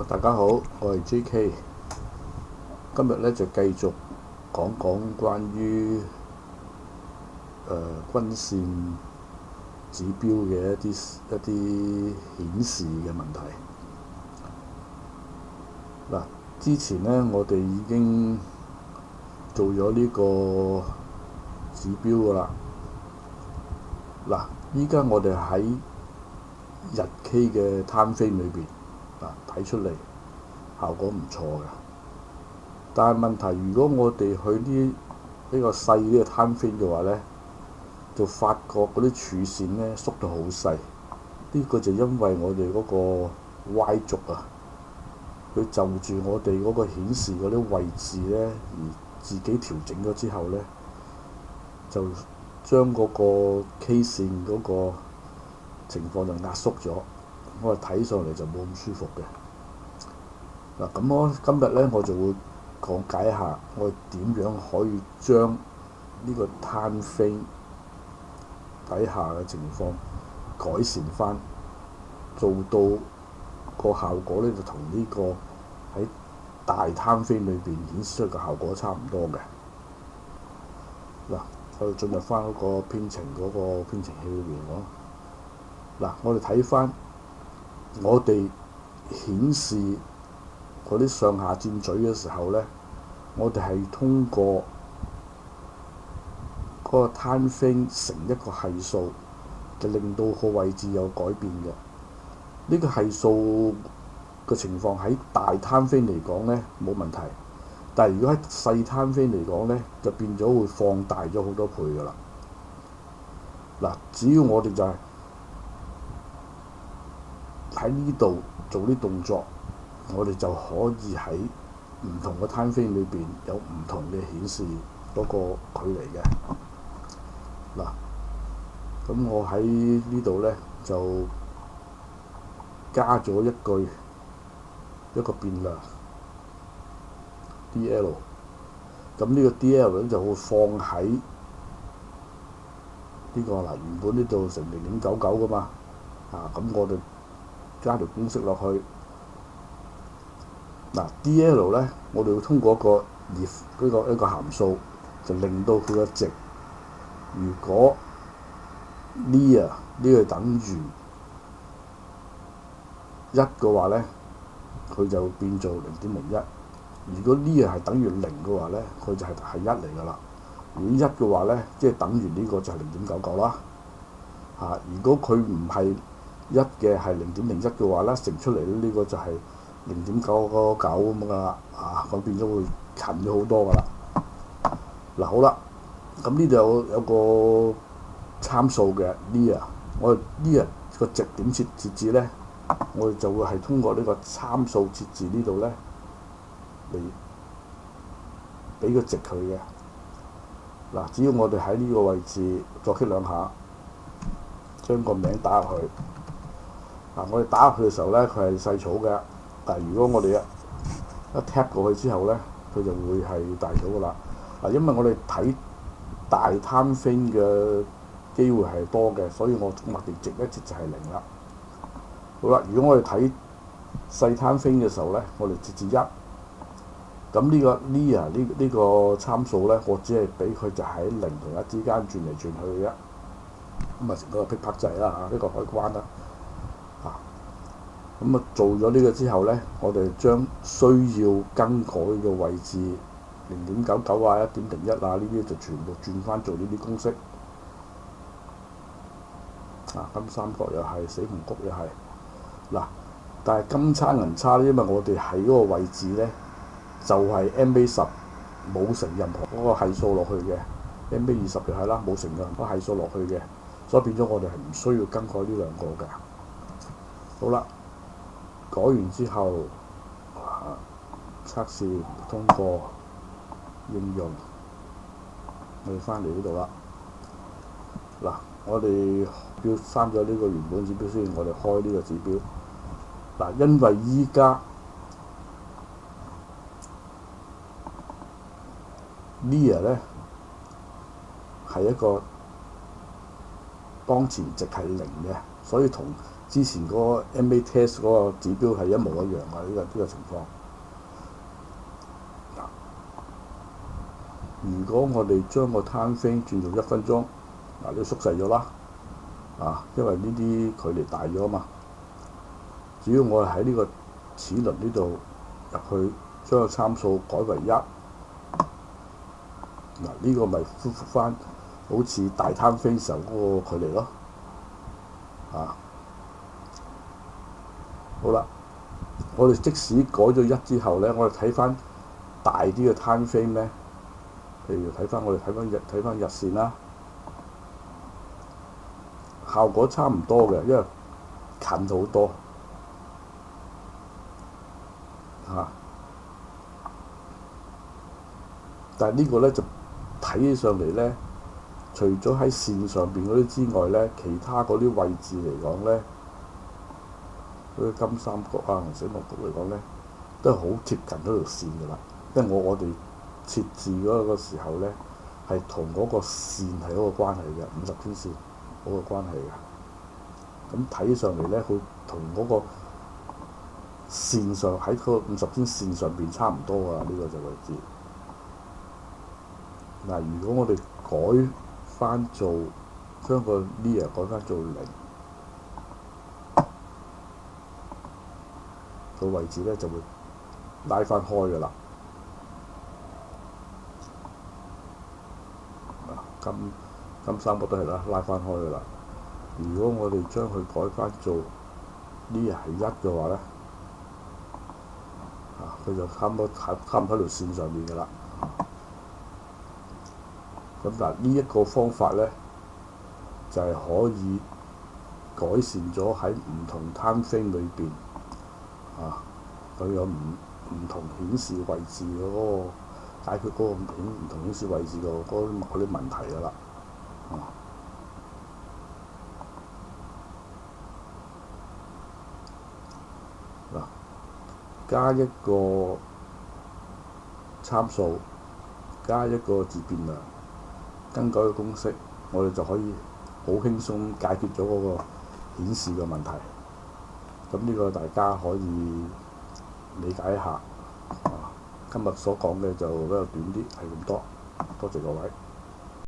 大家好，我係 J.K. 今日咧就繼續講講關於均線指標嘅一啲顯示嘅問題。嗱，之前咧我哋已經做咗呢個指標噶啦。嗱，依家我哋喺日 K 嘅 time frame 裏邊睇出嚟效果唔錯嘅。但係問題，如果我哋去呢個細呢個 time frame 嘅話咧，就發覺嗰啲柱線咧縮到好細。呢個就因為我哋嗰個 Y 軸啊，佢就住我哋嗰個顯示嗰啲位置咧，而自己調整咗之後咧，就將嗰個 K 線嗰個情況就壓縮咗，我哋睇上嚟就冇咁舒服嘅。嗱，咁我今日咧我就會講解一下我點樣可以將呢個 time frame 底下嘅情況改善翻，做到個效果咧就同呢個喺大 time frame 裏邊顯示出嘅效果差唔多嘅。嗱，我哋進入翻嗰個編程器裏邊喎。嗱，我哋睇翻我哋顯示嗰啲上下箭嘴嘅時候咧，我哋係通過嗰個 time frame 乘一個係數，就令到個位置有改變嘅。呢個係數嘅情況喺大 time frame 嚟講咧冇問題，但係如果喺細 time frame 嚟講咧，就變咗會放大咗好多倍㗎啦。嗱，只要我哋就係喺呢度做啲動作，我哋就可以喺唔同嘅 time frame 裏邊有唔同嘅顯示嗰個距離嘅。嗱，咁我喺呢度咧就加咗一個變量 DL， 咁呢個 DL 咧就會放喺呢個原本呢度成0.99噶嘛，咁我哋加條公式落去。嗱 DL 咧，我哋會通過一個函數，就令到佢嘅值，如果呢個等於1嘅話咧，佢就變做0.01；如果呢係等於0嘅話咧，佢就係1嚟㗎啦。如果1嘅話咧，即係等於呢個就係0.99啦。如果佢唔係1嘅，係0.01嘅話咧，乘出嚟呢個就係0.999咁㗎啦。咁變咗會近咗好多㗎啦。嗱，好啦，咁呢度有個參數嘅我哋呢個值點設置咧，我哋就會係通過呢個參數設置呢度咧嚟俾個值佢嘅。嗱，只要我哋喺呢個位置左 click 兩下，將個名打入去。我哋打入去嘅時候咧，佢係細草嘅。但係如果我哋一 tap 過去之後咧，佢就會係大草㗎啦。因為我哋睇大 time frame 嘅機會係多嘅，所以我默認值一直就係0啦。好啦，如果我哋睇細 time frame 嘅時候咧，我哋設置1。咁呢個參數咧，我只係俾佢就喺0同1之間轉嚟轉去嘅啫。咁成個 pick 拍掣啦，呢個可以關啦。咁做咗呢個之後咧，我哋將需要更改嘅位置0.99 1.01呢啲就全部轉翻做呢啲公式。金三角又係，死紅谷又係。嗱，但係金叉銀叉咧，因為我哋喺嗰個位置咧，就係 MA10 冇乘任何嗰個係數落去嘅，MA20就係啦，冇乘任何係數落去嘅，所以變咗我哋係唔需要更改呢兩個嘅。好啦，改完之後，測試通過應用，我哋翻嚟呢度啦。嗱，我哋刪咗呢個原本指標先，我哋開呢個指標。嗱，因為依家呢咧係一個當前值係0嘅，所以同之前嗰個 MA test 嗰個指標係一模一樣啊！呢個情況。如果我哋將個 time frame 轉到1分鐘，呢個縮細咗啦，因為呢啲距離大咗啊嘛。只要我係喺呢個齒輪呢度入去，將個參數改為1，呢個咪恢復翻好似大 time frame 時候嗰個距離咯。好啦，我哋即使改咗1之後咧，我哋睇翻大啲嘅 time frame 咧，譬如睇翻日線啦，效果差唔多嘅，因為近好多但係呢個咧就睇起上嚟咧，除咗喺線上邊嗰啲之外咧，其他嗰啲位置嚟講咧，嗰啲金三角啊、同死亡谷嚟講咧，都係好貼近嗰條線㗎啦。因為我哋設置嗰個時候咧，係同嗰個線係嗰個關係嘅，50天線嗰個關係嘅。咁睇上嚟咧，佢同嗰個線上喺嗰個50天線上邊差唔多㗎，呢個就位置。如果我哋改翻做將個 near 改翻做0，個位置咧就會拉翻開㗎啦。金三角都係啦，拉翻開㗎啦。如果我哋將佢改翻做near係1嘅話咧，佢就差唔多喺條線上面㗎啦。咁呢一個方法咧，就係可以改善咗喺唔同 time frame 裏邊，佢有唔同顯示位置嗰個解決嗰個唔同顯示位置嗰啲問題㗎啦。加一個參數，加一個自變量，更改個公式，我哋就可以好輕鬆解決咗嗰個顯示嘅問題。咁呢個大家可以理解一下。今日所講嘅就比較短啲，係咁多。多謝各位。